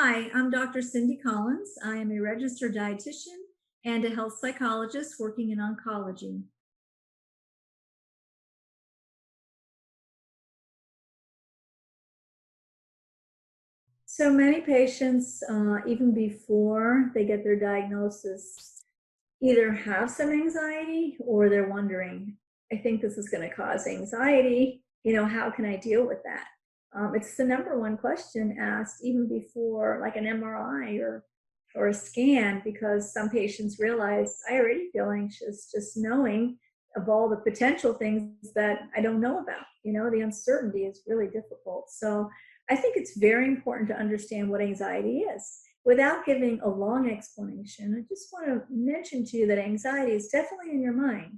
Hi, I'm Dr. Cindy Collins. I am a registered dietitian and a health psychologist working in oncology. So many patients, even before they get their diagnosis, either have some anxiety or they're wondering, I think this is going to cause anxiety. How can I deal with that? It's the number one question asked even before like an MRI or a scan, because some patients realize I already feel anxious just knowing of all the potential things that I don't know about. The uncertainty is really difficult. So I think it's very important to understand what anxiety is. Without giving a long explanation, I just want to mention to you that anxiety is definitely in your mind.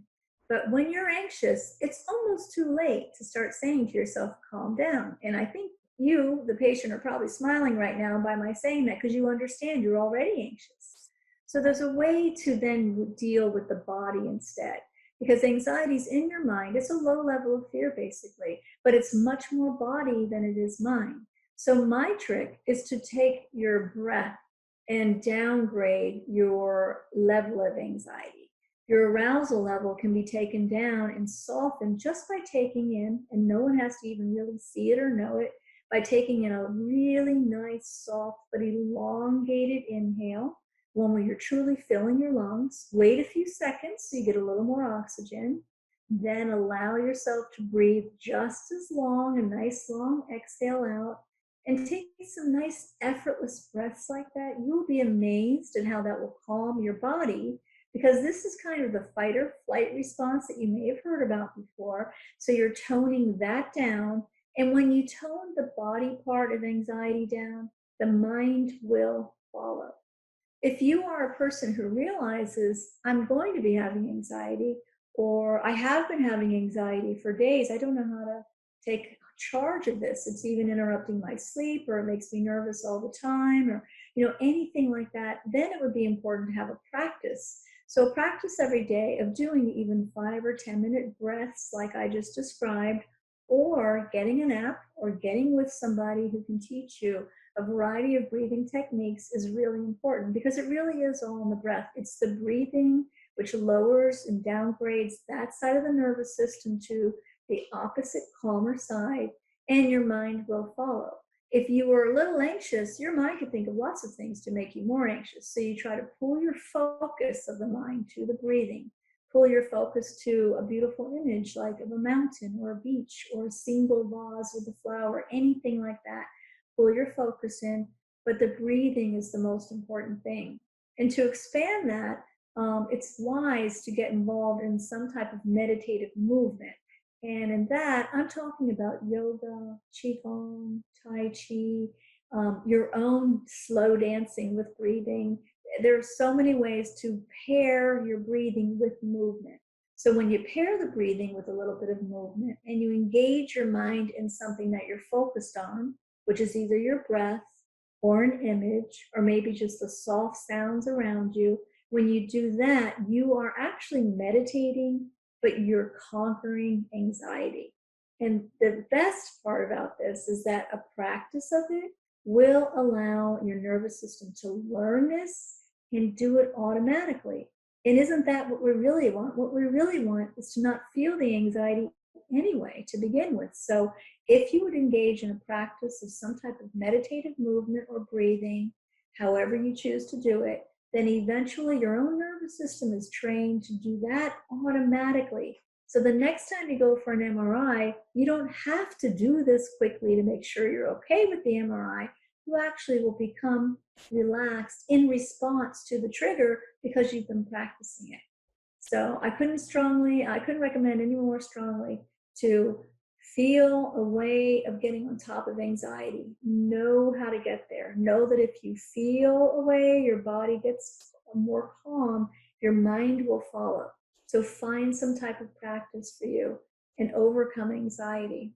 But when you're anxious, it's almost too late to start saying to yourself, calm down. And I think you, the patient, are probably smiling right now by my saying that because you understand you're already anxious. So there's a way to then deal with the body instead. Because anxiety is in your mind. It's a low level of fear, basically, but it's much more body than it is mind. So my trick is to take your breath and downgrade your level of anxiety. Your arousal level can be taken down and softened just by taking in, and no one has to even really see it or know it, by taking in a really nice, soft, but elongated inhale, one where you're truly filling your lungs. Wait a few seconds so you get a little more oxygen. Then allow yourself to breathe just as long, a nice long exhale out. And take some nice effortless breaths like that. You'll be amazed at how that will calm your body, because this is kind of the fight or flight response that you may have heard about before. So you're toning that down. And when you tone the body part of anxiety down, the mind will follow. If you are a person who realizes I'm going to be having anxiety, or I have been having anxiety for days, I don't know how to take charge of this. It's even interrupting my sleep, or it makes me nervous all the time, or anything like that, then it would be important to have a practice. So practice every day of doing even 5 or 10-minute breaths like I just described, or getting an app or getting with somebody who can teach you a variety of breathing techniques is really important, because it really is all in the breath. It's the breathing which lowers and downgrades that side of the nervous system to the opposite, calmer side, and your mind will follow. If you were a little anxious, your mind could think of lots of things to make you more anxious. So you try to pull your focus of the mind to the breathing. Pull your focus to a beautiful image like of a mountain or a beach or a single vase with a flower, anything like that. Pull your focus in, but the breathing is the most important thing. And to expand that, it's wise to get involved in some type of meditative movement. And in that, I'm talking about yoga, qigong, tai chi, your own slow dancing with breathing. There are so many ways to pair your breathing with movement. So when you pair the breathing with a little bit of movement and you engage your mind in something that you're focused on, which is either your breath or an image, or maybe just the soft sounds around you, when you do that, you are actually meditating, but you're conquering anxiety. And the best part about this is that a practice of it will allow your nervous system to learn this and do it automatically. And isn't that what we really want? What we really want is to not feel the anxiety anyway to begin with. So if you would engage in a practice of some type of meditative movement or breathing, however you choose to do it, then eventually your own nervous system is trained to do that automatically. So the next time you go for an MRI, you don't have to do this quickly to make sure you're okay with the MRI. You actually will become relaxed in response to the trigger because you've been practicing it. So I couldn't recommend any more strongly to feel a way of getting on top of anxiety. Know how to get there. Know that if you feel a way, your body gets more calm, your mind will follow. So find some type of practice for you and overcome anxiety.